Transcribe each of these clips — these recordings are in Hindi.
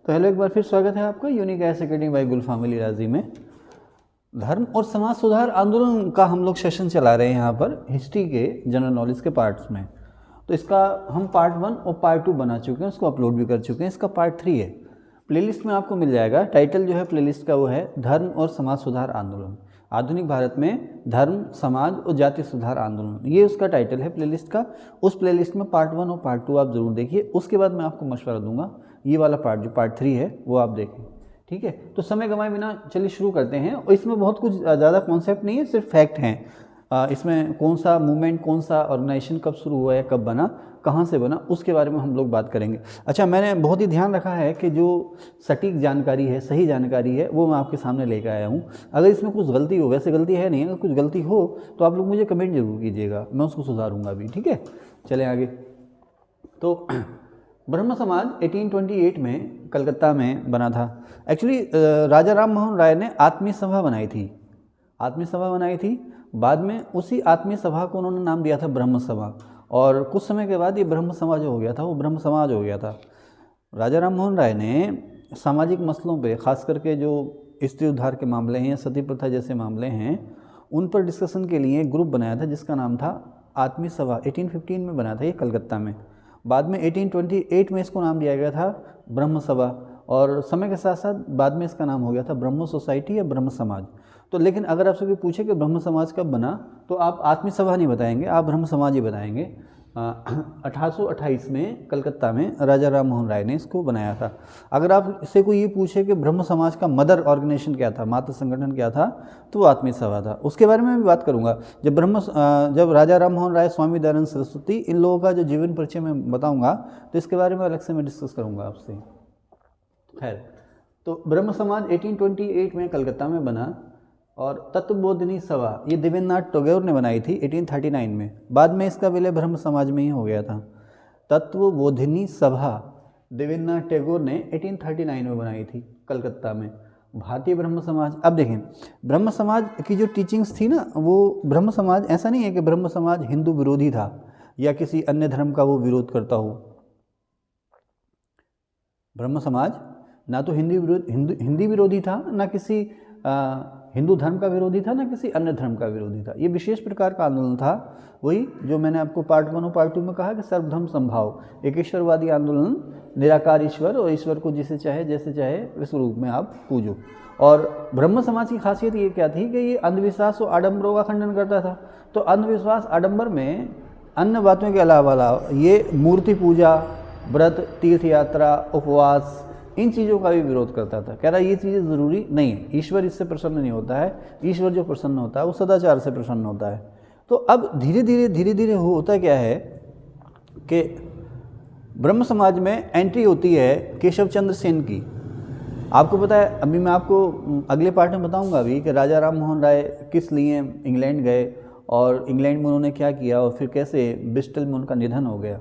तो हेलो, एक बार फिर स्वागत है आपका यूनिक आईएएस एकेडमी बाय गुलफाम राजी में। धर्म और समाज सुधार आंदोलन का हम लोग सेशन चला रहे हैं यहाँ पर हिस्ट्री के जनरल नॉलेज के पार्ट्स में। तो इसका हम पार्ट 1 और पार्ट 2 बना चुके हैं, उसको अपलोड भी कर चुके हैं। इसका पार्ट 3 है, प्लेलिस्ट में आपको मिल जाएगा। टाइटल जो है प्लेलिस्ट का वो है धर्म और समाज सुधार आंदोलन, आधुनिक भारत में धर्म, समाज और जाति सुधार आंदोलन, ये उसका टाइटल है प्लेलिस्ट का। उस प्लेलिस्ट में पार्ट 1 और पार्ट 2 आप ज़रूर देखिए। उसके बाद मैं आपको मशवरा दूंगा, ये वाला पार्ट जो पार्ट 3 है वो आप देखें, ठीक है। तो समय गंवाए बिना चलिए शुरू करते हैं। और इसमें बहुत कुछ ज़्यादा कॉन्सेप्ट नहीं है, सिर्फ फैक्ट हैं। इसमें कौन सा मूवमेंट, कौन सा ऑर्गेनाइजेशन कब शुरू हुआ है, कब बना, कहाँ से बना, उसके बारे में हम लोग बात करेंगे। अच्छा, मैंने बहुत ही ध्यान रखा है कि जो सटीक जानकारी है, सही जानकारी है, वो मैं आपके सामने लेकर आया हूँ। अगर इसमें कुछ गलती हो, वैसे गलती है नहीं, अगर कुछ गलती हो तो आप लोग मुझे कमेंट जरूर कीजिएगा, मैं उसको सुधारूँगा भी, ठीक है। चलें आगे। तो ब्रह्म समाज 1828 में कलकत्ता में बना था। एक्चुअली राजा राम मोहन राय ने आत्मीय सभा बनाई थी, आत्मीय सभा बनाई थी। बाद में उसी आत्मीय सभा को उन्होंने नाम दिया था ब्रह्म सभा, और कुछ समय के बाद ये ब्रह्म समाज हो गया था, वो ब्रह्म समाज हो गया था। राजा राम मोहन राय ने सामाजिक मसलों पे, खास करके जो स्त्री उद्धार के मामले हैं, सती प्रथा जैसे मामले हैं, उन पर डिस्कशन के लिए ग्रुप बनाया था जिसका नाम था आत्मीय सभा। 1815 में बना था ये कलकत्ता में। बाद में 1828 में इसको नाम दिया गया था ब्रह्म सभा, और समय के साथ साथ बाद में इसका नाम हो गया था ब्रह्म सोसाइटी या ब्रह्म समाज। तो लेकिन अगर आपसे कोई पूछे कि ब्रह्म समाज कब बना, तो आप आत्मीय सभा नहीं बताएंगे, आप ब्रह्म समाज ही बताएंगे। 1828 में कलकत्ता में राजा राम मोहन राय ने इसको बनाया था। अगर आप इससे कोई ये पूछे कि ब्रह्म समाज का मदर ऑर्गेनाइजेशन क्या था, मातृ संगठन क्या था, तो वो आत्मीय सभा था। उसके बारे में भी बात करूंगा। जब राजा राम मोहन राय, स्वामी दयानंद सरस्वती, इन लोगों का जो जीवन परिचय मैं बताऊंगा, तो इसके बारे में अलग से मैं डिस्कस करूंगा आपसे। खैर, तो ब्रह्म समाज 1828 में कलकत्ता में बना, और तत्वबोधिनी सभा ये देवेंद्रनाथ टैगोर ने बनाई थी 1839 में। बाद में इसका विलय ब्रह्म समाज में ही हो गया था। तत्वबोधिनी सभा देवेंद्रनाथ टैगोर ने 1839 में बनाई थी कलकत्ता में। भारतीय ब्रह्म समाज, अब देखें ब्रह्म समाज की जो टीचिंग्स थी ना, वो ब्रह्म समाज ऐसा नहीं है कि ब्रह्म समाज हिंदू विरोधी था या किसी अन्य धर्म का वो विरोध करता हो। ब्रह्म समाज ना तो हिंदी विरोधी था, ना किसी हिंदू धर्म का विरोधी था, ना किसी अन्य धर्म का विरोधी था। ये विशेष प्रकार का आंदोलन था, वही जो मैंने आपको पार्ट 1 और पार्ट 2 में कहा कि सर्वधर्म संभाव, एक ईश्वरवादी आंदोलन, निराकार ईश्वर, और ईश्वर को जिसे चाहे जैसे चाहे इस रूप में आप पूजो। और ब्रह्म समाज की खासियत ये क्या थी कि ये अंधविश्वास और आडंबरों का खंडन करता था। तो अंधविश्वास, आडंबर में अन्य बातों के अलावा ये मूर्ति पूजा, व्रत, तीर्थ यात्रा, उपवास, इन चीज़ों का भी विरोध करता था। कह रहा ये चीज़ें ज़रूरी नहीं है, ईश्वर इससे प्रसन्न नहीं होता है, ईश्वर जो प्रसन्न होता है वो सदाचार से प्रसन्न होता है। तो अब धीरे धीरे होता क्या है कि ब्रह्म समाज में एंट्री होती है केशव चंद्र सेन की। आपको पता है, अभी मैं आपको अगले पार्ट में बताऊंगा अभी कि राजा राम मोहन राय किस लिए इंग्लैंड गए, और इंग्लैंड में उन्होंने क्या किया, और फिर कैसे ब्रिस्टल में उनका निधन हो गया।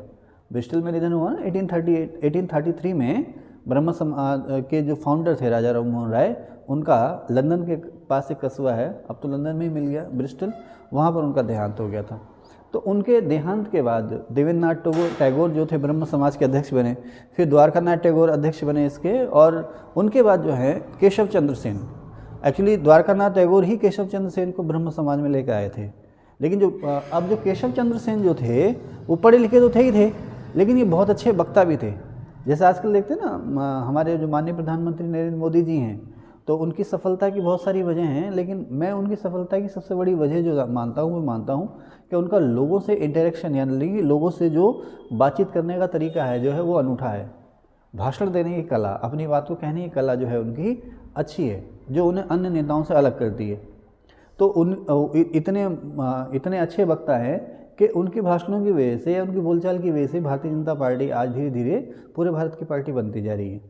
ब्रिस्टल में निधन हुआ ना 1833 में। ब्रह्म समाज के जो फाउंडर थे राजा राम मोहन राय, उनका लंदन के पास एक कस्बा है, अब तो लंदन में ही मिल गया, ब्रिस्टल, वहाँ पर उनका देहांत हो गया था। तो उनके देहांत के बाद देवेंद्रनाथ टैगोर जो थे ब्रह्म समाज के अध्यक्ष बने, फिर द्वारकानाथ टैगोर अध्यक्ष बने इसके, और उनके बाद जो है केशव चंद्र सेन। एक्चुअली द्वारकानाथ टैगोर ही केशव चंद्र सेन को ब्रह्म समाज में लेकर आए थे। लेकिन जो केशव चंद्र सेन जो थे वो पढ़े लिखे तो थे ही थे, लेकिन ये बहुत अच्छे वक्ता भी थे। जैसे आजकल देखते हैं ना, हमारे जो माननीय प्रधानमंत्री नरेंद्र मोदी जी हैं, तो उनकी सफलता की बहुत सारी वजह हैं, लेकिन मैं उनकी सफलता की सबसे बड़ी वजह जो मानता हूँ, वो मानता हूँ कि उनका लोगों से इंटरेक्शन, यानी लोगों से जो बातचीत करने का तरीका है जो है वो अनूठा है। भाषण देने की कला, अपनी बात को कहने की कला जो है उनकी अच्छी है, जो उन्हें अन्य नेताओं से अलग करती है। तो इतने अच्छे वक्ता हैं कि उनके भाषणों की वजह से या उनकी बोलचाल की वजह से भारतीय जनता पार्टी आज धीरे धीरे पूरे भारत की पार्टी बनती जा रही है।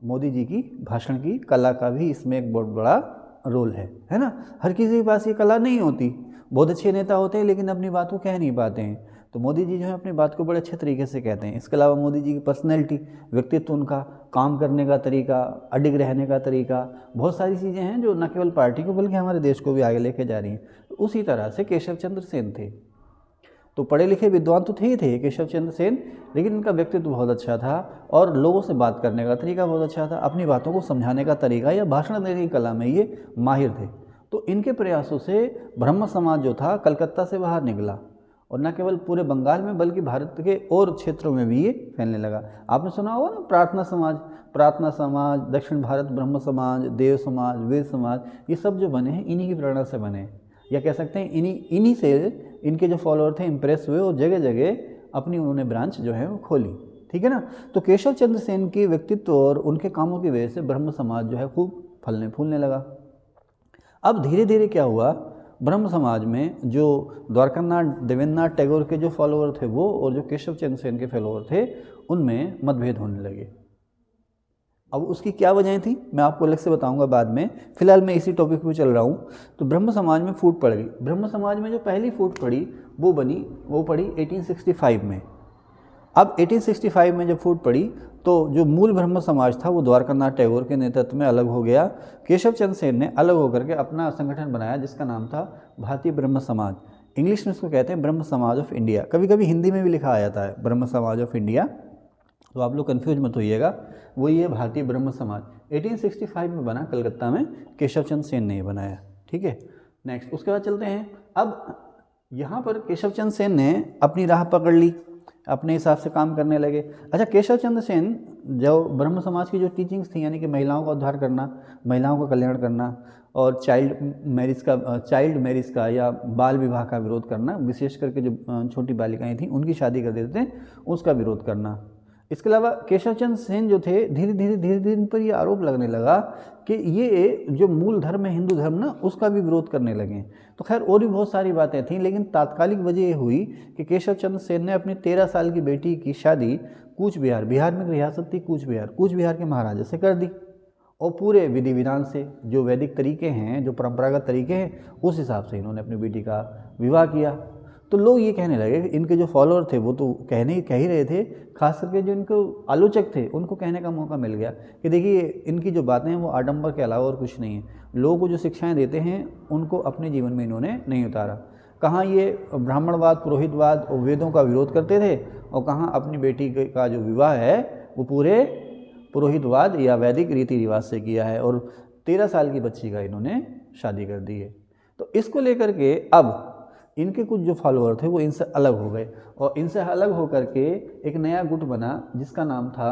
मोदी जी की भाषण की कला का भी इसमें एक बहुत बड़ा रोल है ना। हर किसी के पास ये कला नहीं होती, बहुत अच्छे नेता होते हैं लेकिन अपनी बात को कह नहीं पाते हैं। तो मोदी जी जो है अपनी बात को बड़े अच्छे तरीके से कहते हैं। इसके अलावा मोदी जी की पर्सनैलिटी, व्यक्तित्व, उनका काम करने का तरीका, अडिग रहने का तरीका, बहुत सारी चीज़ें हैं जो न केवल पार्टी को बल्कि हमारे देश को भी आगे लेके जा रही हैं। तो उसी तरह से केशव चंद्र सेन थे। तो पढ़े लिखे विद्वान तो थे ही थे केशव चंद्र सेन, लेकिन इनका व्यक्तित्व बहुत अच्छा था और लोगों से बात करने का तरीका बहुत अच्छा था, अपनी बातों को समझाने का तरीका या भाषण देने की कला में ये माहिर थे। तो इनके प्रयासों से ब्रह्म समाज जो था कलकत्ता से बाहर निकला और न केवल पूरे बंगाल में बल्कि भारत के और क्षेत्रों में भी ये फैलने लगा। आपने सुना होगा ना प्रार्थना समाज, दक्षिण भारत ब्रह्म समाज, देव समाज, वेद समाज, ये सब जो बने हैं इन्हीं की प्रेरणा से बने हैं, या कह सकते हैं इन्हीं से इनके जो फॉलोअर थे इम्प्रेस हुए और जगह जगह अपनी उन्होंने ब्रांच जो है वो खोली। ठीक है ना। तो केशव चंद्र सेन के व्यक्तित्व और उनके कामों की वजह से ब्रह्म समाज जो है खूब फलने फूलने लगा। अब धीरे धीरे क्या हुआ, ब्रह्म समाज में जो द्वारकानाथ देवेंद्रनाथ टैगोर के जो फॉलोअर थे वो और जो केशव चंद्र सेन के फॉलोअर थे उनमें मतभेद होने लगे। अब उसकी क्या वजह थी मैं आपको अलग से बताऊंगा बाद में, फिलहाल मैं इसी टॉपिक पे चल रहा हूँ। तो ब्रह्म समाज में फूट पड़ गई। ब्रह्म समाज में जो पहली फूट पड़ी वो पड़ी 1865 में। अब 1865 में जब फूट पड़ी तो जो मूल ब्रह्म समाज था वो द्वारकानाथ टैगोर के नेतृत्व में अलग हो गया। केशव चंद्र सेन ने अलग होकर के अपना संगठन बनाया जिसका नाम था भारतीय ब्रह्म समाज। इंग्लिश में इसको कहते हैं ब्रह्म समाज ऑफ इंडिया, कभी कभी हिंदी में भी लिखा जाता है ब्रह्म समाज ऑफ इंडिया, तो आप लोग कन्फ्यूज मत होइएगा, वही है भारतीय ब्रह्म समाज। 1865 में बना, कलकत्ता में केशव चंद्र सेन ने बनाया। ठीक है, नेक्स्ट उसके बाद चलते हैं। अब यहाँ पर केशव चंद्र सेन ने अपनी राह पकड़ ली, अपने हिसाब से काम करने लगे। अच्छा, केशव चंद्र सेन जो ब्रह्म समाज की जो टीचिंग्स थी यानी कि महिलाओं का उद्धार करना, महिलाओं का कल्याण करना और चाइल्ड मैरिज का या बाल विवाह का विरोध करना, विशेष करके जो छोटी बालिकाएं थीं उनकी शादी कर देते थे उसका विरोध करना। इसके अलावा केशव चंद्र सेन जो थे धीरे धीरे इन पर ये आरोप लगने लगा कि ये जो मूल धर्म है हिंदू धर्म ना, उसका भी विरोध करने लगे। तो खैर और भी बहुत सारी बातें थीं, लेकिन तात्कालिक वजह ये हुई कि केशव चंद्र सेन ने अपनी 13 साल की बेटी की शादी कूच बिहार में रियासत थी कूच बिहार के महाराजा से कर दी और पूरे विधि विधान से, जो वैदिक तरीके हैं, जो परंपरागत तरीके हैं, उस हिसाब से इन्होंने अपनी बेटी का विवाह किया। तो लोग ये कहने लगे, इनके जो फॉलोअर थे वो तो कह ही रहे थे, खास करके जो इनको आलोचक थे उनको कहने का मौका मिल गया कि देखिए इनकी जो बातें हैं वो आडंबर के अलावा और कुछ नहीं है। लोगों को जो शिक्षाएं देते हैं उनको अपने जीवन में इन्होंने नहीं उतारा। कहाँ ये ब्राह्मणवाद, पुरोहितवाद और वेदों का विरोध करते थे और कहाँ अपनी बेटी का जो विवाह है वो पूरे पुरोहितवाद या वैदिक रीति रिवाज से किया है और 13 साल की बच्ची का इन्होंने शादी कर दी है। तो इसको लेकर के अब इनके कुछ जो फॉलोअर थे वो इनसे अलग हो गए और इनसे अलग होकर के एक नया गुट बना जिसका नाम था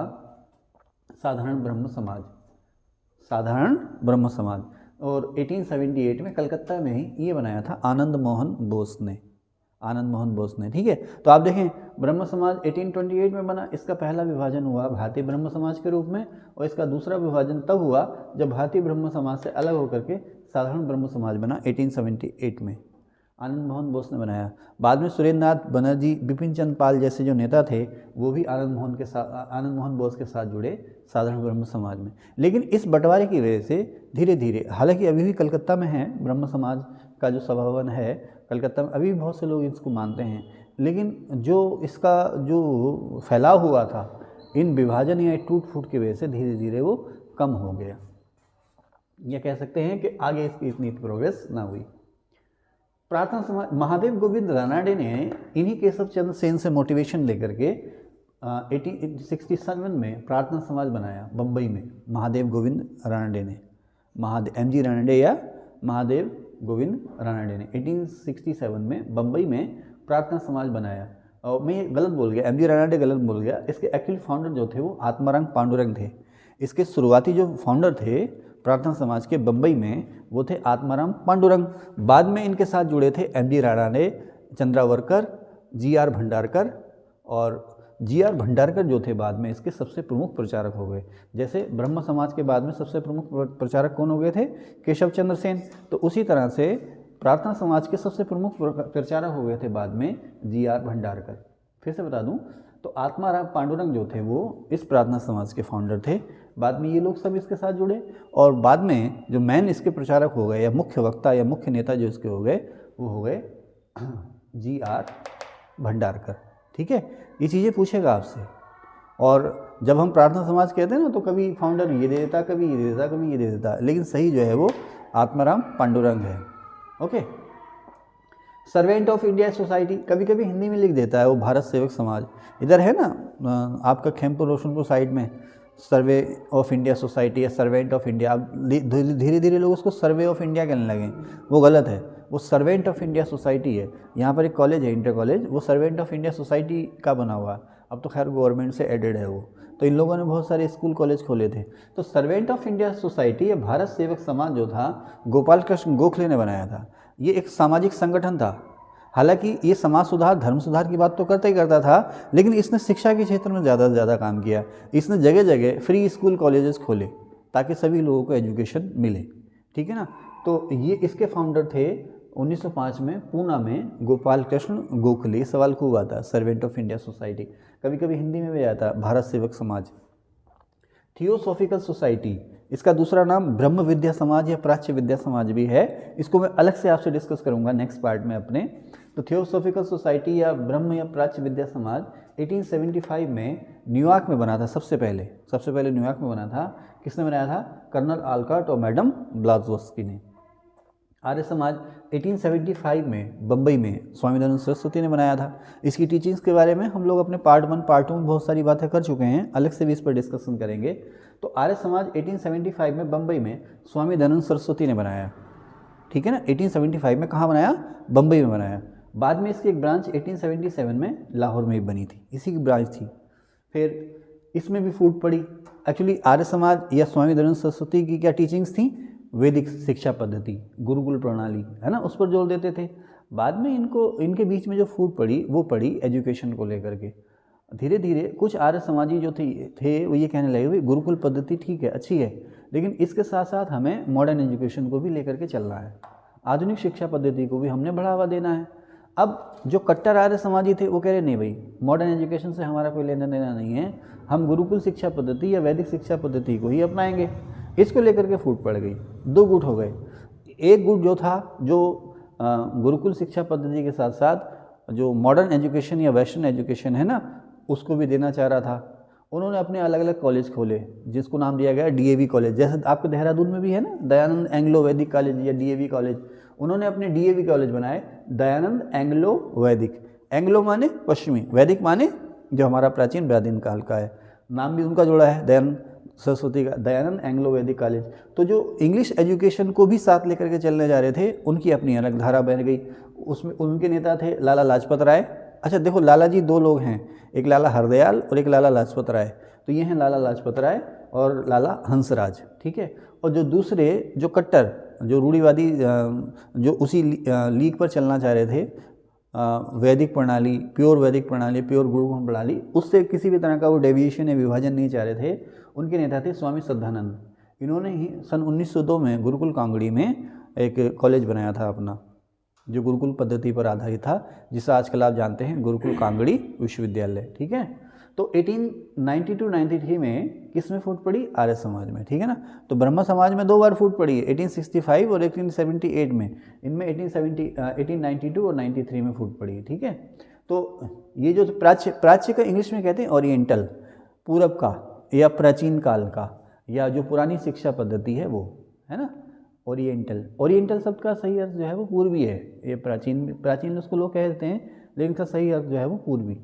साधारण ब्रह्म समाज। और 1878 में कलकत्ता में ही ये बनाया था आनंद मोहन बोस ने। ठीक है, तो आप देखें ब्रह्म समाज 1828 में बना, इसका पहला विभाजन हुआ भारतीय ब्रह्म समाज के रूप में और इसका दूसरा विभाजन तब हुआ जब भारतीय ब्रह्म समाज से अलग होकर के साधारण ब्रह्म समाज बना 1878 में, आनंद मोहन बोस ने बनाया। बाद में सुरेंद्र नाथ बनर्जी, बिपिन चंद्र पाल जैसे जो नेता थे वो भी आनंद मोहन बोस के साथ जुड़े साधारण ब्रह्म समाज में। लेकिन इस बंटवारे की वजह से धीरे धीरे, हालांकि अभी भी कलकत्ता में है ब्रह्म समाज का जो सभा भवन है कलकत्ता में, अभी भी बहुत से लोग इसको मानते हैं, लेकिन जो इसका जो फैलाव हुआ था इन विभाजन या टूट फूट की वजह से धीरे धीरे वो कम हो गया। यह कह सकते हैं कि आगे इसकी इतनी प्रोग्रेस ना हुई। प्रार्थना समाज, महादेव गोविंद रानाडे ने इन्हीं केशव चंद्र सेन से मोटिवेशन लेकर के 1867 में प्रार्थना समाज बनाया बम्बई में। महादेव गोविंद रानाडे ने, MG रानाडे या महादेव गोविंद रानाडे ने 1867 में बम्बई में प्रार्थना समाज बनाया। और मैं ये गलत बोल गया, MG रानाडे गलत बोल गया। इसके एक्चुअल फाउंडर जो थे वो आत्माराम पांडुरंग थे। इसके शुरुआती जो फाउंडर थे प्रार्थना समाज के बम्बई में वो थे आत्माराम पांडुरंग। बाद में इनके साथ जुड़े थे MG रानाडे, चंद्रावरकर, GR भंडारकर, और GR भंडारकर जो थे बाद में इसके सबसे प्रमुख प्रचारक हो गए। जैसे ब्रह्म समाज के बाद में सबसे प्रमुख प्रचारक कौन हो गए थे? केशव चंद्र सेन। तो उसी तरह से प्रार्थना समाज के सबसे प्रमुख प्रचारक हो गए थे बाद में GR भंडारकर। फिर से बता दूं तो आत्माराम पांडुरंग जो थे वो इस प्रार्थना समाज के फाउंडर थे। बाद में ये लोग सब इसके साथ जुड़े और बाद में जो मेन इसके प्रचारक हो गए या मुख्य वक्ता या मुख्य नेता जो इसके हो गए वो हो गए GR भंडारकर। ठीक है, ये चीज़ें पूछेगा आपसे। और जब हम प्रार्थना समाज कहते हैं ना तो कभी फाउंडर ये दे देता, कभी ये दे देता, कभी ये दे देता, लेकिन सही जो है वो आत्माराम पांडुरंग है। Okay, servant of India society, कभी कभी हिंदी में लिख देता है वो भारत सेवक समाज, इधर है ना आपका खेमपुर रोशनपुर साइड में सर्वे ऑफ इंडिया सोसाइटी या सर्वेंट ऑफ इंडिया, अब धीरे धीरे लोग उसको सर्वे ऑफ इंडिया कहने लगे, वो गलत है, वो सर्वेंट ऑफ इंडिया सोसाइटी है। यहाँ पर एक कॉलेज है इंटर कॉलेज, वो सर्वेंट ऑफ इंडिया सोसाइटी का बना हुआ है, अब तो खैर गवर्नमेंट से एडेड है वो, तो इन लोगों ने बहुत सारे स्कूल कॉलेज खोले थे। तो सर्वेंट ऑफ इंडिया सोसाइटी या भारत सेवक समाज जो था गोपाल कृष्ण गोखले ने बनाया था। ये एक सामाजिक संगठन था, हालांकि ये समाज सुधार धर्म सुधार की बात तो करता ही करता था, लेकिन इसने शिक्षा के क्षेत्र में ज़्यादा से ज़्यादा काम किया। इसने जगह जगह फ्री स्कूल कॉलेजेस खोले ताकि सभी लोगों को एजुकेशन मिले, ठीक है ना। तो ये इसके फाउंडर थे 1905 में पूना में गोपाल कृष्ण गोखले। सवाल खूब आता है, सर्वेंट ऑफ इंडिया सोसाइटी, कभी कभी हिंदी में भी आता है भारत सेवक समाज। थियोसॉफिकल सोसाइटी, इसका दूसरा नाम ब्रह्म विद्या समाज या प्राच्य विद्या समाज भी है, इसको मैं अलग से आपसे डिस्कस करूंगा नेक्स्ट पार्ट में अपने। तो थियोसॉफिकल सोसाइटी या ब्रह्म या प्राच्य विद्या समाज 1875 में न्यूयॉर्क में बना था। सबसे पहले न्यूयॉर्क में बना था। किसने बनाया था? कर्नल आलकॉट और मैडम ब्लावत्स्की ने। आर्य समाज 1875 में बम्बई में स्वामी दयानंद सरस्वती ने बनाया था। इसकी टीचिंग्स के बारे में हम लोग अपने पार्ट 1 पार्ट 2 में बहुत सारी बातें कर चुके हैं, अलग से भी इस पर डिस्कशन करेंगे। तो आर्य समाज 1875 में बम्बई में स्वामी दयानंद सरस्वती ने बनाया, ठीक है ना। 1875 में कहाँ बनाया? बम्बई में बनाया। बाद में इसकी एक ब्रांच 1877 में लाहौर में भी बनी थी, इसी की ब्रांच थी। फिर इसमें भी फूट पड़ी। एक्चुअली आर्य समाज या स्वामी दयानंद सरस्वती की क्या टीचिंग्स थी? वैदिक शिक्षा पद्धति, गुरुकुल प्रणाली, है ना, उस पर जोर देते थे। बाद में इनके बीच में जो फूट पड़ी वो पड़ी एजुकेशन को लेकर के। धीरे धीरे कुछ आर्य समाजी जो थे वो ये कहने लगे भाई गुरुकुल पद्धति ठीक है, अच्छी है, लेकिन इसके साथ साथ हमें मॉडर्न एजुकेशन को भी लेकर के चलना है, आधुनिक शिक्षा पद्धति को भी हमने बढ़ावा देना है। अब जो कट्टर आर्य समाजी थे वो कह रहे नहीं भाई, मॉडर्न एजुकेशन से हमारा कोई लेना देना नहीं है, हम गुरुकुल शिक्षा पद्धति या वैदिक शिक्षा पद्धति को ही अपनाएंगे। इसको लेकर के फूट पड़ गई, दो गुट हो गए। एक गुट जो था जो गुरुकुल शिक्षा पद्धति के साथ साथ जो मॉडर्न एजुकेशन या वेस्टर्न एजुकेशन है ना उसको भी देना चाह रहा था। उन्होंने अपने अलग अलग कॉलेज खोले जिसको नाम दिया गया डीएवी कॉलेज। जैसे आपके देहरादून में भी है ना दयानंद एंग्लो वैदिक कॉलेज या डीएवी कॉलेज, उन्होंने अपने डीएवी कॉलेज बनाए, दयानंद एंग्लो वैदिक। एंग्लो माने पश्चिमी, वैदिक माने जो हमारा प्राचीन प्राचीन काल का है। नाम भी उनका जोड़ा है दयानंद सरस्वती का, दयानंद एंग्लो वैदिक कॉलेज। तो जो इंग्लिश एजुकेशन को भी साथ लेकर के चलने जा रहे थे उनकी अपनी अलग धारा बन गई। उसमें उनके नेता थे लाला लाजपत राय। अच्छा देखो, लाला जी दो लोग हैं, एक लाला हरदयाल और एक लाला लाजपत राय। तो ये हैं लाला लाजपत राय और लाला हंसराज, ठीक है। और जो दूसरे जो कट्टर जो रूढ़िवादी जो उसी लीग पर चलना चाह रहे थे, वैदिक प्रणाली, प्योर वैदिक प्रणाली, प्योर गुरुकुल प्रणाली, उससे किसी भी तरह का वो डेविएशन या विभाजन नहीं चाह रहे थे, उनके नेता थे स्वामी श्रद्धानंद। इन्होंने ही सन 1902 में गुरुकुल कांगड़ी में एक कॉलेज बनाया था अपना, जो गुरुकुल पद्धति पर आधारित था, जिसे आजकल आप जानते हैं गुरुकुल कांगड़ी विश्वविद्यालय, ठीक है। तो 1892-93 में किस में फूट पड़ी? आर्य समाज में, ठीक है ना। तो ब्रह्म समाज में दो बार फूट पड़ी है, 1865 और 1878 में। इनमें 1892 और 93 में फूट पड़ी है, ठीक है। तो ये जो प्राच्य का इंग्लिश में कहते हैं ओरिएंटल, पूरब का या प्राचीन काल का, या जो पुरानी शिक्षा पद्धति है वो, है ना, ओरिएंटल शब्द का सही अर्थ जो है वो पूर्वी है। ये प्राचीन उसको लोग कहते हैं, लेकिन इसका सही अर्थ जो है वो पूर्वी।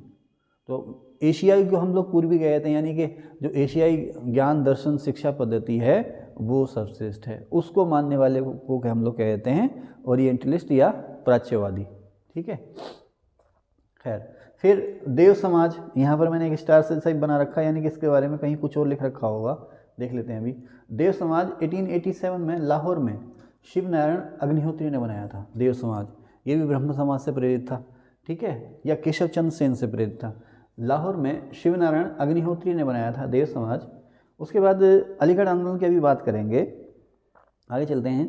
तो एशियाई को हम लोग पूर्वी कहते हैं, यानी कि जो एशियाई ज्ञान दर्शन शिक्षा पद्धति है वो सर्वश्रेष्ठ है, उसको मानने वाले को हम लोग कहते हैं ओरिएंटलिस्ट या प्राच्यवादी, ठीक है। खैर, फिर देव समाज, यहाँ पर मैंने एक स्टार से सही बना रखा है, यानी कि इसके बारे में कहीं कुछ और लिख रखा होगा, देख लेते हैं अभी। देव समाज 1887 में लाहौर में शिव नारायण अग्निहोत्री ने बनाया था। देव समाज ये भी ब्रह्म समाज से प्रेरित था, ठीक है, या केशव चंद्र सेन से प्रेरित था। लाहौर में शिव नारायण अग्निहोत्री ने बनाया था देव समाज। उसके बाद अलीगढ़ आंदोलन की अभी बात करेंगे, आगे चलते हैं।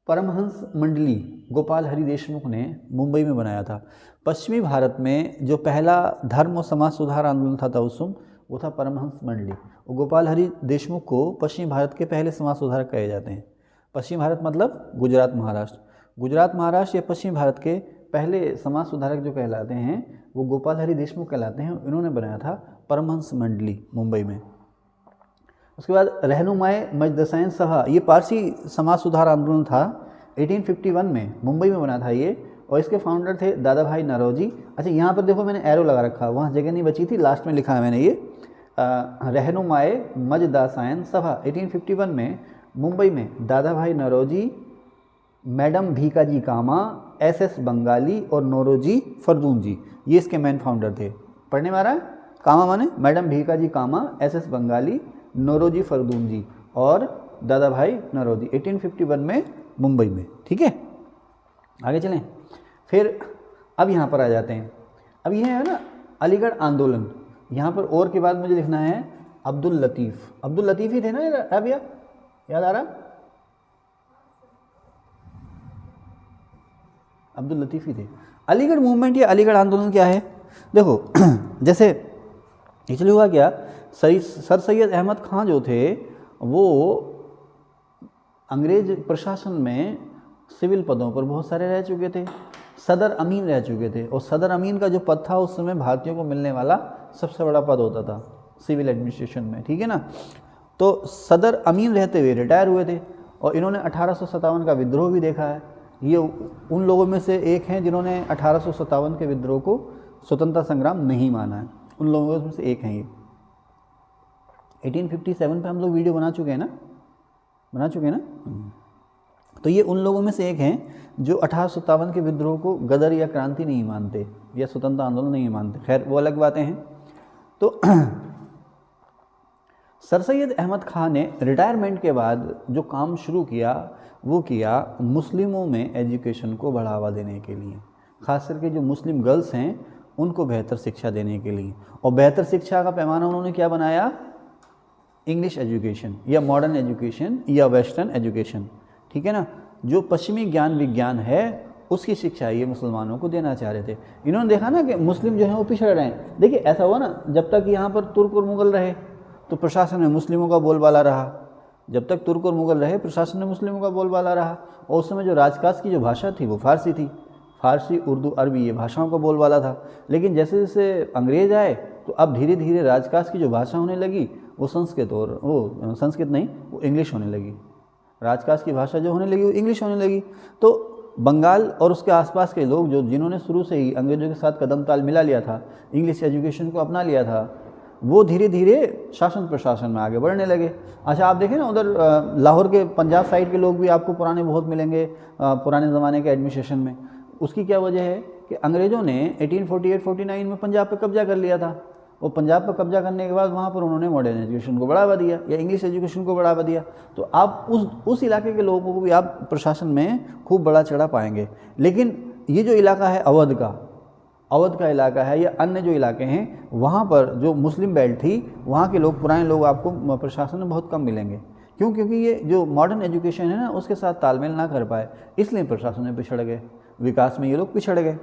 परमहंस मंडली गोपाल हरि देशमुख ने मुंबई में बनाया था। पश्चिमी भारत में जो पहला धर्म और समाज सुधार आंदोलन था तउसुम, वो था परमहंस मंडली। और गोपाल हरि देशमुख को पश्चिमी भारत के पहले समाज सुधारक कहे जाते हैं। पश्चिमी भारत मतलब गुजरात महाराष्ट्र या पश्चिमी भारत के पहले समाज सुधारक जो कहलाते हैं वो गोपाल हरि देशमुख कहलाते हैं। इन्होंने बनाया था परमहंस मंडली मुंबई में। उसके बाद रहनुमाए मजदसैन सभा, ये पारसी समाज सुधार आंदोलन था 1851 में मुंबई में बना था ये, और इसके फाउंडर थे दादा भाई नौरोजी। अच्छा यहाँ पर देखो मैंने एरो लगा रखा, वहाँ जगह नहीं बची थी, लास्ट में लिखा है मैंने ये रहनुमाए मजदासायन सभा। 1851 में मुंबई में दादा भाई नौरोजी, मैडम भीकाजी कामा, SS बंगाली और नौरोजी फरदून जी, ये इसके मेन फाउंडर थे। पढ़ने में आ रहा है? कामा माने मैडम भीकाजी कामा, SS बंगाली, नौरोजी फरदून जी और दादा भाई नौरोजी, 1851 में मुंबई में। ठीक है, आगे चलें। फिर अब यहाँ पर आ जाते हैं। अब ये है ना अलीगढ़ आंदोलन, यहाँ पर और के बाद मुझे लिखना है अब्दुल लतीफ़। अब्दुल लतीफ़ ही थे ना अब, याद आ रहा? अब्दुल लतीफ़ ही थे। अलीगढ़ मूवमेंट या अलीगढ़ आंदोलन क्या है? देखो जैसे इसलिए हुआ क्या, सर सैयद अहमद खां जो थे वो अंग्रेज प्रशासन में सिविल पदों पर बहुत सारे रह चुके थे, सदर अमीन रह चुके थे, और सदर अमीन का जो पद था उस समय भारतीयों को मिलने वाला सबसे बड़ा पद होता था सिविल एडमिनिस्ट्रेशन में। ठीक है ना, तो सदर अमीन रहते हुए रिटायर हुए थे, और इन्होंने 1857 का विद्रोह भी देखा है। ये उन लोगों में से एक हैं जिन्होंने 1857 के विद्रोह को स्वतंत्रता संग्राम नहीं माना है, उन लोगों में से एक हैं ये। 1857 पे हम लोग वीडियो बना चुके हैं ना, तो ये उन लोगों में से एक हैं जो 1857 के विद्रोह को गदर या क्रांति नहीं मानते या स्वतंत्रता आंदोलन नहीं मानते। खैर वो अलग बातें हैं। तो सर सैयद अहमद खां ने रिटायरमेंट के बाद जो काम शुरू किया वो किया मुस्लिमों में एजुकेशन को बढ़ावा देने के लिए, ख़ास करके जो मुस्लिम गर्ल्स हैं उनको बेहतर शिक्षा देने के लिए। और बेहतर शिक्षा का पैमाना उन्होंने क्या बनाया? इंग्लिश एजुकेशन या मॉडर्न एजुकेशन या वेस्टर्न एजुकेशन। ठीक है ना, जो पश्चिमी ज्ञान विज्ञान है उसकी शिक्षा ये मुसलमानों को देना चाह रहे थे। इन्होंने देखा ना कि मुस्लिम जो हैं वो पिछड़ रहे हैं। देखिए ऐसा हुआ ना, जब तक यहाँ पर तुर्क और मुग़ल रहे तो प्रशासन में मुस्लिमों का बोलबाला रहा, जब तक तुर्क और मुग़ल रहे प्रशासन में मुस्लिमों का बोलबाला रहा। और उस समय जो राजकाज की जो भाषा थी वो फारसी थी, फारसी, उर्दू, अरबी ये भाषाओं का बोलबाला था। लेकिन जैसे जैसे अंग्रेज़ आए तो अब धीरे धीरे राजकाज की जो भाषा होने लगी वो संस्कृत नहीं, वो इंग्लिश होने लगी। राजकाज की भाषा जो होने लगी वो इंग्लिश होने लगी। तो बंगाल और उसके आसपास के लोग जिन्होंने शुरू से ही अंग्रेज़ों के साथ कदम ताल मिला लिया था, इंग्लिश एजुकेशन को अपना लिया था, वो धीरे धीरे शासन प्रशासन में आगे बढ़ने लगे। अच्छा आप देखें ना उधर लाहौर के पंजाब साइड के लोग भी आपको पुराने बहुत मिलेंगे, पुराने ज़माने के एडमिनिस्ट्रेशन में। उसकी क्या वजह है कि अंग्रेज़ों ने 1848-49 में पंजाब पर कब्जा कर लिया था, और पंजाब पर कब्जा करने के बाद वहाँ पर उन्होंने मॉडर्न एजुकेशन को बढ़ावा दिया या इंग्लिश एजुकेशन को बढ़ावा दिया। तो आप उस इलाके के लोगों को भी आप प्रशासन में खूब बड़ा चढ़ा पाएंगे। लेकिन ये जो इलाका है अवध का इलाका है या अन्य जो इलाके हैं, वहाँ पर जो मुस्लिम बेल्ट थी वहाँ के लोग, पुराने लोग आपको प्रशासन में बहुत कम मिलेंगे। क्यों? क्योंकि ये जो मॉडर्न एजुकेशन है ना उसके साथ तालमेल ना कर पाए, इसलिए प्रशासन में पिछड़ गए, विकास में ये लोग पिछड़ गए।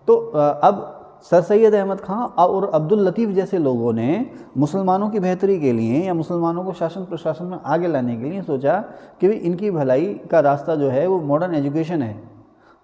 तो अब सर सैयद अहमद खां और अब्दुल लतीफ़ जैसे लोगों ने मुसलमानों की बेहतरी के लिए या मुसलमानों को शासन प्रशासन में आगे लाने के लिए सोचा कि भाई इनकी भलाई का रास्ता जो है वो मॉडर्न एजुकेशन है।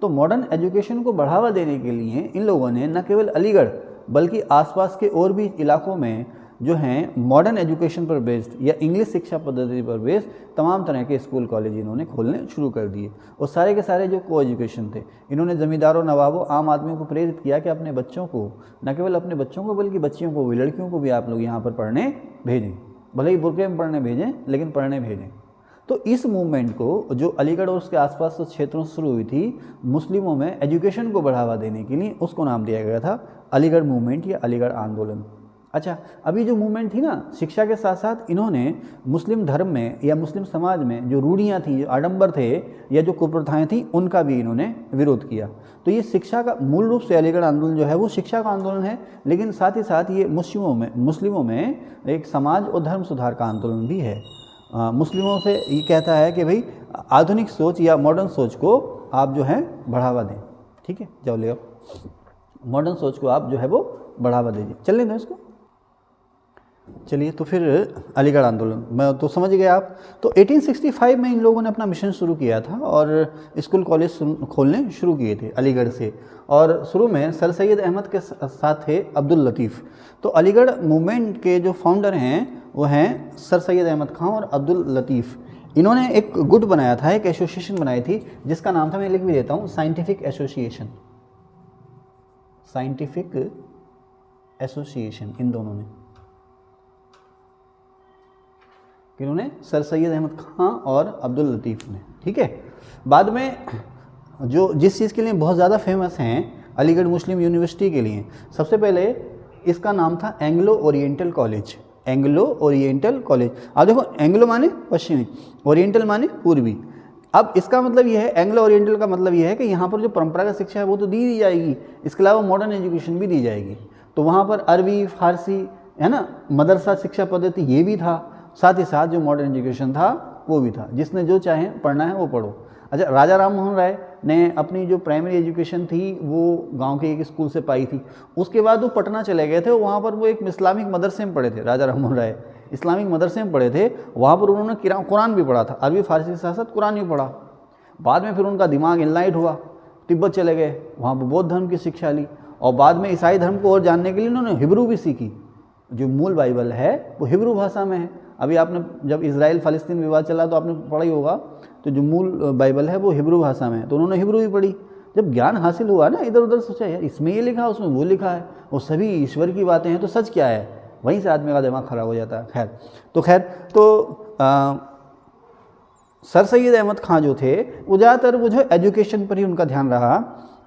तो मॉडर्न एजुकेशन को बढ़ावा देने के लिए इन लोगों ने न केवल अलीगढ़ बल्कि आसपास के और भी इलाकों में जो हैं मॉडर्न एजुकेशन पर बेस्ड या इंग्लिश शिक्षा पद्धति पर बेस्ड तमाम तरह के स्कूल कॉलेज इन्होंने खोलने शुरू कर दिए। और सारे के सारे जो को एजुकेशन थे, इन्होंने ज़मींदारों, नवाबों, आम आदमियों को प्रेरित किया कि अपने बच्चों को, न केवल अपने बच्चों को बल्कि बच्चियों को भी, लड़कियों को भी आप लोग यहाँ पर पढ़ने भेजें, भले ही बुरके में पढ़ने भेजें लेकिन पढ़ने भेजें। तो इस मूवमेंट को जो अलीगढ़ और उसके आसपास के क्षेत्रों से शुरू हुई थी मुस्लिमों में एजुकेशन को बढ़ावा देने के लिए, उसको नाम दिया गया था अलीगढ़ मूवमेंट या अलीगढ़ आंदोलन। अच्छा, अभी जो मूवमेंट थी ना, शिक्षा के साथ साथ इन्होंने मुस्लिम धर्म में या मुस्लिम समाज में जो रूढ़ियाँ थी, जो आडंबर थे या जो कुप्रथाएँ थीं, उनका भी इन्होंने विरोध किया। तो ये शिक्षा का मूल रूप से अलीगढ़ आंदोलन जो है वो शिक्षा का आंदोलन है, लेकिन साथ ही साथ ये मुस्लिमों में एक समाज और धर्म सुधार का आंदोलन भी है। मुस्लिमों से ये कहता है कि भाई आधुनिक सोच या मॉडर्न सोच को आप जो है बढ़ावा दें। ठीक है, जाओ ले आओ, मॉडर्न सोच को आप जो है वो बढ़ावा दीजिए। चलें दो इसको। चलिए, तो फिर अलीगढ़ आंदोलन मैं तो समझ गए आप। तो 1865 में इन लोगों ने अपना मिशन शुरू किया था और स्कूल कॉलेज खोलने शुरू किए थे अलीगढ़ से। और शुरू में सर सैयद अहमद के साथ थे अब्दुल लतीफ़। तो अलीगढ़ मूवमेंट के जो फाउंडर हैं वो हैं सर सैयद अहमद खां और अब्दुल लतीफ़। इन्होंने एक गुट बनाया था, एक एसोसिएशन बनाई थी जिसका नाम था, मैं लिख भी देता हूँ, scientific association. Scientific association in दोनों ने, इन्होंने सर सैयद अहमद खां और अब्दुल लतीफ़ ने। ठीक है, बाद में जो जिस चीज़ के लिए बहुत ज़्यादा फेमस हैं अलीगढ़ मुस्लिम यूनिवर्सिटी के लिए, सबसे पहले इसका नाम था Anglo oriental college. Anglo oriental college, आप देखो एंग्लो माने पश्चिमी, ओरिएंटल माने पूर्वी। अब इसका मतलब यह है, एंग्लो ओरिएंटल का मतलब यह है कि यहाँ पर जो परंपरागत शिक्षा है वो तो दी जाएगी, इसके अलावा मॉडर्न एजुकेशन भी दी जाएगी। तो वहाँ पर अरबी, फारसी, है ना, मदरसा शिक्षा पद्धति ये भी था, साथ ही साथ जो मॉडर्न एजुकेशन था वो भी था, जिसने जो चाहे पढ़ना है वो पढ़ो। अच्छा, राजा राम मोहन राय ने अपनी जो प्राइमरी एजुकेशन थी वो गांव के एक स्कूल से पाई थी, उसके बाद वो पटना चले गए थे, वहाँ पर वो एक इस्लामिक मदरसे में पढ़े थे। राजा राम मोहन राय इस्लामिक मदरसे में पढ़े थे, वहाँ पर उन्होंने कुरान भी पढ़ा था, अरबी फारसी के साथ साथ कुरान भी पढ़ा। बाद में फिर उनका दिमाग इनलाइट हुआ, तिब्बत चले गए, वहाँ पर बौद्ध धर्म की शिक्षा ली, और बाद में ईसाई धर्म को और जानने के लिए उन्होंने हिब्रू भी सीखी। जो मूल बाइबल है वो हिब्रू भाषा में है। अभी आपने जब इजराइल फ़लस्तीन विवाद चला तो आपने पढ़ा ही होगा, तो जो मूल बाइबल है वो हिब्रू भाषा में है, तो उन्होंने हिब्रू भी पढ़ी। जब ज्ञान हासिल हुआ ना, इधर उधर सोचा यार इसमें ये लिखा है, उसमें वो लिखा है, वो सभी ईश्वर की बातें हैं, तो सच क्या है, वहीं से आदमी का दिमाग खराब हो जाता है। खैर तो सर सैयद अहमद खां जो थे वो ज़्यादातर वो जो एजुकेशन पर ही उनका ध्यान रहा,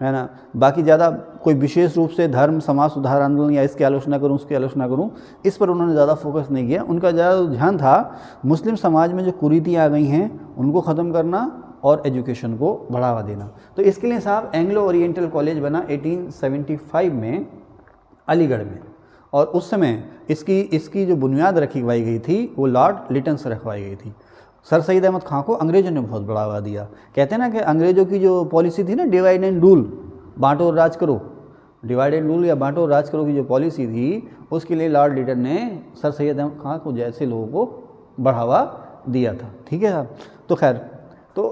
है ना, बाकी ज़्यादा कोई विशेष रूप से धर्म समाज सुधार आंदोलन या इसकी आलोचना करूं उसकी आलोचना करूं, इस पर उन्होंने ज़्यादा फोकस नहीं किया। उनका ज़्यादा ध्यान था मुस्लिम समाज में जो कुरीतियाँ आ गई हैं उनको ख़त्म करना और एजुकेशन को बढ़ावा देना। तो इसके लिए साहब एंग्लो ओरिएंटल कॉलेज बना 1875 में अलीगढ़ में, और उस समय इसकी जो बुनियाद रखवाई गई थी वो लॉर्ड लिटन से रखवाई गई थी। सर सैयद अहमद खां को अंग्रेज़ों ने बहुत बढ़ावा दिया। कहते हैं ना कि अंग्रेज़ों की जो पॉलिसी थी ना, डिवाइड एंड रूल, बांटो और राज करो, डिवाइड एंड रूल या बांटो और राज करो की जो पॉलिसी थी, उसके लिए लॉर्ड लिटन ने सर सैयद अहमद खां को जैसे लोगों को बढ़ावा दिया था। ठीक है साहब, तो खैर तो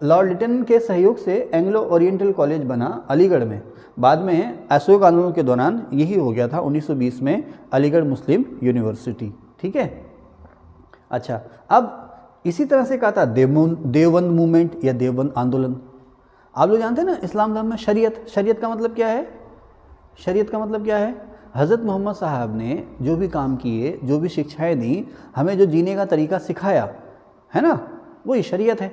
लॉर्ड लिटन के सहयोग से एंग्लो ओरिएंटल कॉलेज बना अलीगढ़ में। बाद में अशोक आंदोलन के दौरान यही हो गया था 1920 में अलीगढ़ मुस्लिम यूनिवर्सिटी। ठीक है, अच्छा, अब इसी तरह से कहा था देवबंद मूवमेंट या देवबंद आंदोलन। आप लोग जानते हैं ना इस्लाम धर्म में शरीयत का मतलब क्या है? शरीयत का मतलब क्या है? हज़रत मोहम्मद साहब ने जो भी काम किए, जो भी शिक्षाएं दी, हमें जो जीने का तरीका सिखाया है ना, वही शरीयत है।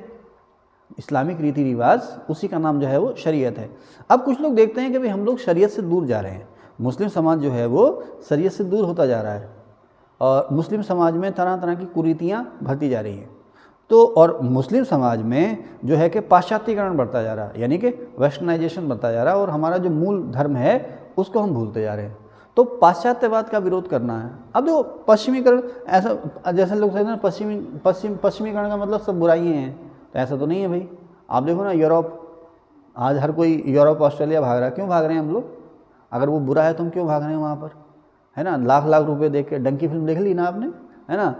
इस्लामिक रीति रिवाज, उसी का नाम जो है वो शरीयत है। अब कुछ लोग देखते हैं कि भाई हम लोग शरीयत से दूर जा रहे हैं, मुस्लिम समाज जो है वो शरीयत से दूर होता जा रहा है और मुस्लिम समाज में तरह तरह की कुरीतियाँ भरती जा रही हैं। तो और मुस्लिम समाज में जो है कि पाश्चात्यकरण बढ़ता जा रहा है, यानी कि वेस्टर्नाइजेशन बढ़ता जा रहा है, और हमारा जो मूल धर्म है उसको हम भूलते जा रहे हैं। तो पाश्चात्यवाद का विरोध करना है। अब देखो पश्चिमीकरण, ऐसा जैसे लोग कहते हैं पश्चिमीकरण का मतलब सब बुराइयाँ हैं, तो ऐसा तो नहीं है भाई। आप देखो ना यूरोप, आज हर कोई यूरोप ऑस्ट्रेलिया भाग रहा है। क्यों भाग रहे हैं हम लोग? अगर वो बुरा है तो हम क्यों भाग रहे हैं वहाँ पर, है ना? लाख लाख रुपए देख के, डंकी फिल्म देख ली ना आपने, है ना,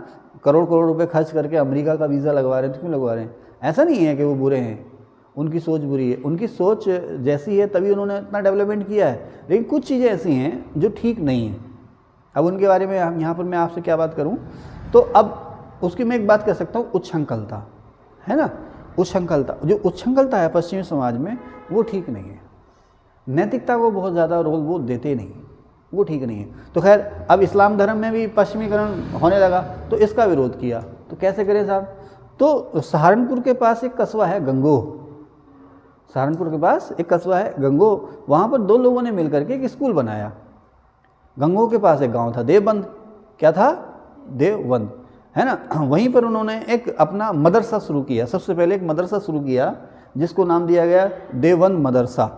करोड़ करोड़ रुपए खर्च करके अमेरिका का वीज़ा लगवा रहे हैं, तो क्यों लगवा रहे हैं? ऐसा नहीं है कि वो बुरे हैं, उनकी सोच बुरी है, उनकी सोच जैसी है तभी उन्होंने इतना डेवलपमेंट किया है। लेकिन कुछ चीज़ें ऐसी हैं जो ठीक नहीं हैं। अब उनके बारे में यहाँ पर मैं आपसे क्या बात करूँ, तो अब उसकी मैं एक बात कह सकता हूँ, उच्छृंखलता, है ना, उच्छृंखलता, जो उच्छृंखलता है पश्चिमी समाज में वो ठीक नहीं है। नैतिकता को बहुत ज़्यादा रोल वो देते नहीं, वो ठीक नहीं है। तो खैर अब इस्लाम धर्म में भी पश्चिमीकरण होने लगा तो इसका विरोध किया। तो कैसे करें साहब? तो सहारनपुर के पास एक कस्बा है गंगोह, सहारनपुर के पास एक कस्बा है गंगोह, वहाँ पर दो लोगों ने मिलकर के एक स्कूल बनाया। गंगोह के पास एक गांव था देवबंद, क्या था? देवबंद, है ना। वहीं पर उन्होंने एक अपना मदरसा शुरू किया। सबसे पहले एक मदरसा शुरू किया जिसको नाम दिया गया देवबंद मदरसा।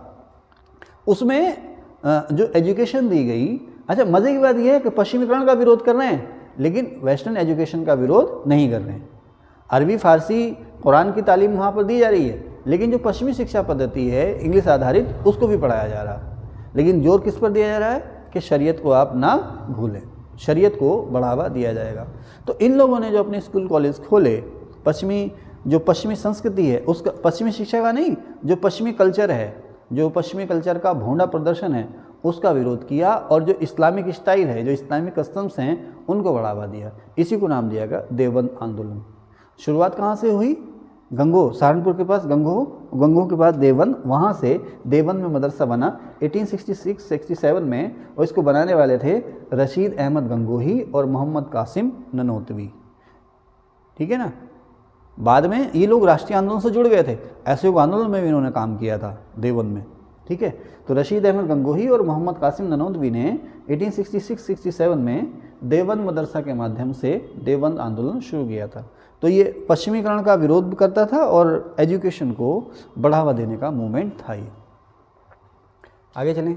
उसमें जो एजुकेशन दी गई, अच्छा मज़े की बात यह है कि पश्चिमीकरण का विरोध कर रहे हैं लेकिन वेस्टर्न एजुकेशन का विरोध नहीं कर रहे हैं। अरबी फारसी कुरान की तालीम वहाँ पर दी जा रही है, लेकिन जो पश्चिमी शिक्षा पद्धति है इंग्लिश आधारित, उसको भी पढ़ाया जा रहा है। लेकिन जोर किस पर दिया जा रहा है कि शरीयत को आप ना भूलें, शरीयत को बढ़ावा दिया जाएगा। तो इन लोगों ने जो अपने स्कूल कॉलेज खोले, पश्चिमी संस्कृति है उसका, पश्चिमी शिक्षा का नहीं, जो पश्चिमी कल्चर है, जो पश्चिमी कल्चर का भोंडा प्रदर्शन है उसका विरोध किया, और जो इस्लामिक स्टाइल है, जो इस्लामिक कस्टम्स हैं, उनको बढ़ावा दिया। इसी को नाम दिया गया देवबंद आंदोलन। शुरुआत कहाँ से हुई? गंगोह, सहारनपुर के पास गंगोह, गंगोह के बाद देवबंद, वहाँ से देवबंद में मदरसा बना 1866-67 में, और इसको बनाने वाले थे रशीद अहमद गंगोही और मोहम्मद कासिम ननोतवी। ठीक है ना। बाद में ये लोग राष्ट्रीय आंदोलन से जुड़ गए थे, असहयोग आंदोलन में भी इन्होंने काम किया था देवबंद में। ठीक है, तो रशीद अहमद गंगोही और मोहम्मद कासिम ननोतवी ने 1866-67 में देवबंद मदरसा के माध्यम से देवबंद आंदोलन शुरू किया था। तो ये पश्चिमीकरण का विरोध करता था और एजुकेशन को बढ़ावा देने का मूवमेंट था ये। आगे चलें।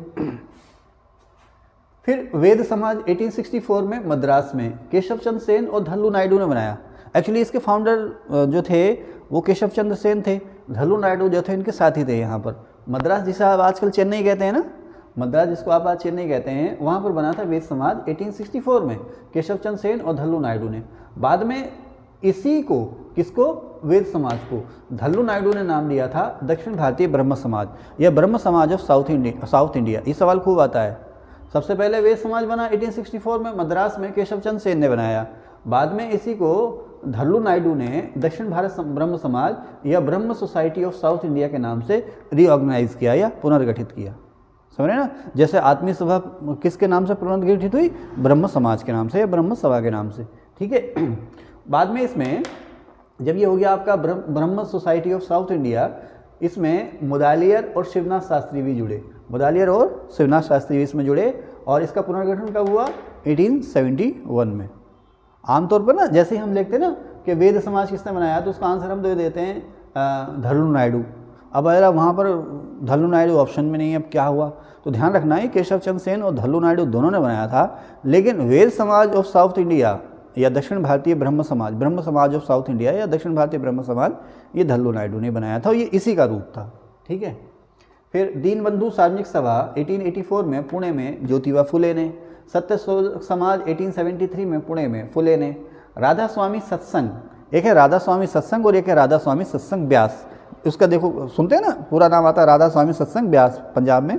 फिर वेद समाज 1864 में मद्रास में केशव चंद्र सेन और धल्लू नायडू ने बनाया। एक्चुअली इसके फाउंडर जो थे वो केशव चंद्र सेन थे, धल्लू नायडू जो थे इनके साथी थे। यहाँ पर मद्रास, जिसे आप आजकल चेन्नई कहते हैं ना, मद्रास जिसको आप आज चेन्नई कहते हैं, वहाँ पर बना था वेद समाज 1864 में केशव चंद्र सेन और धल्लू नायडू ने। बाद में इसी को, किसको? वेद समाज को धल्लू नायडू ने नाम दिया था दक्षिण भारतीय ब्रह्म समाज या ब्रह्म समाज ऑफ साउथ इंडिया। ये सवाल खूब आता है। सबसे पहले वेद समाज बना 1864 में मद्रास में, केशव चंद्र सेन ने बनाया। बाद में इसी को धल्लू नायडू ने दक्षिण भारत ब्रह्म समाज या ब्रह्म सोसाइटी ऑफ साउथ इंडिया के नाम से रीऑर्गेनाइज किया या पुनर्गठित किया। समझ रहे ना, जैसे आत्मीय सभा किसके नाम से पुनर्गठित हुई? ब्रह्म समाज के नाम से या ब्रह्म सभा के नाम से। ठीक है। बाद में इसमें जब ये हो गया आपका ब्रह्म सोसाइटी ऑफ साउथ इंडिया, इसमें मुदालियर और शिवनाथ शास्त्री भी जुड़े, मुदालियर और शिवनाथ शास्त्री भी इसमें जुड़े। और इसका पुनर्गठन कब हुआ? 1871 में। आमतौर पर ना जैसे ही हम लिखते हैं ना कि वेद समाज किसने बनाया, तो उसका आंसर हम दे देते हैं धल्लू नायडू। अब अगर वहाँ पर धल्लू नायडू ऑप्शन में नहीं है, अब क्या हुआ? तो ध्यान रखना है केशव चंद्र सेन और धल्लू नायडू दोनों ने बनाया था, लेकिन वेद समाज ऑफ साउथ इंडिया या दक्षिण भारतीय ब्रह्म समाज ऑफ साउथ इंडिया या दक्षिण भारतीय ब्रह्म समाज, ये धल्लू नायडू ने बनाया था। ये इसी का रूप था। ठीक है। फिर दीनबंधु सार्वजनिक सभा 1884 में पुणे में ज्योतिबा फुले ने, सत्य समाज 1873 में पुणे में फुले ने, राधा स्वामी सत्संग, एक है राधा स्वामी सत्संग और एक है राधा स्वामी सत्संग ब्यास। उसका देखो सुनते हैं ना, पूरा नाम आता है राधा स्वामी सत्संग ब्यास पंजाब में।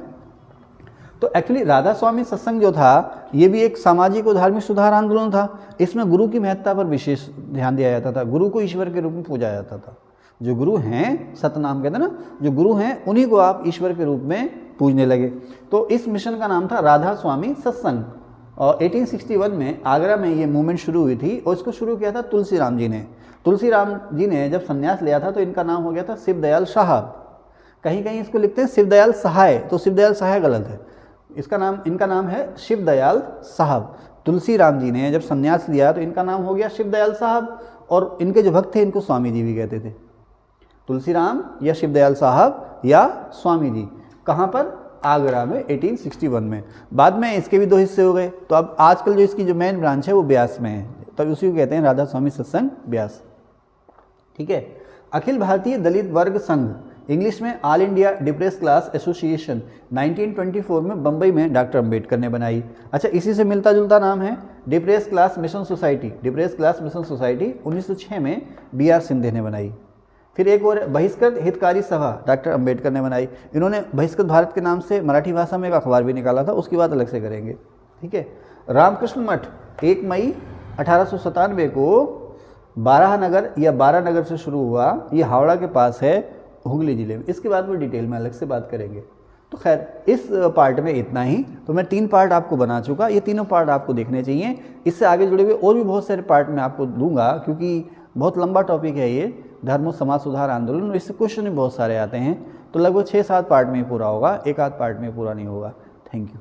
तो एक्चुअली राधा स्वामी सत्संग जो था ये भी एक सामाजिक और धार्मिक सुधार आंदोलन था। इसमें गुरु की महत्ता पर विशेष ध्यान दिया जाता था। गुरु को ईश्वर के रूप में पूजा जाता था। जो गुरु हैं, सतनाम कहते हैं ना, जो गुरु हैं उन्हीं को आप ईश्वर के रूप में पूजने लगे। तो इस मिशन का नाम था राधा स्वामी सत्संग। और 1861 में आगरा में ये मूवमेंट शुरू हुई थी और इसको शुरू किया था तुलसीराम जी ने। तुलसीराम जी ने जब संन्यास लिया था तो इनका नाम हो गया था शिवदयाल साहब। कहीं कहीं इसको लिखते हैं शिवदयाल सहाय, तो शिवदयाल सहाय गलत है। इनका नाम है शिवदयाल साहब। तुलसीराम जी ने जब संन्यास लिया तो इनका नाम हो गया शिवदयाल साहब, और इनके जो भक्त थे इनको स्वामी जी भी कहते थे। तुलसीराम या शिवदयाल साहब या स्वामी जी। कहाँ पर? आगरा में 1861 में। बाद में इसके भी दो हिस्से हो गए। तो अब आजकल जो इसकी जो मेन ब्रांच है वो ब्यास में है, तो उसी को कहते हैं राधा स्वामी सत्संग ब्यास। ठीक है। अखिल भारतीय दलित वर्ग संघ, इंग्लिश में all India depress class association, 1924 में बम्बई में डॉक्टर अंबेडकर ने बनाई। अच्छा, इसी से मिलता जुलता नाम है depress class mission society. Depress class mission society 1906 में BR सिंधे ने बनाई। फिर एक और बहिष्कृत हितकारी सभा डॉक्टर अंबेडकर ने बनाई। इन्होंने बहिष्कृत भारत के नाम से मराठी भाषा में एक अखबार भी निकाला था, उसकी बात अलग से करेंगे। ठीक है। रामकृष्ण मठ 1 मई 1897 को बारानगर या बारानगर से शुरू हुआ। ये हावड़ा के पास है, हुगली जिले में। इसके बाद में डिटेल में अलग से बात करेंगे। तो खैर इस पार्ट में इतना ही। तो मैं 3 पार्ट आपको बना चुका, ये तीनों पार्ट आपको देखने चाहिए। इससे आगे जुड़े हुए और भी बहुत सारे पार्ट मैं आपको दूंगा, क्योंकि बहुत लंबा टॉपिक है ये, धर्म और समाज सुधार आंदोलन। इससे क्वेश्चन भी बहुत सारे आते हैं। तो लगभग 6-7 पार्ट में ही पूरा होगा, एक आध पार्ट में पूरा नहीं होगा। Thank you.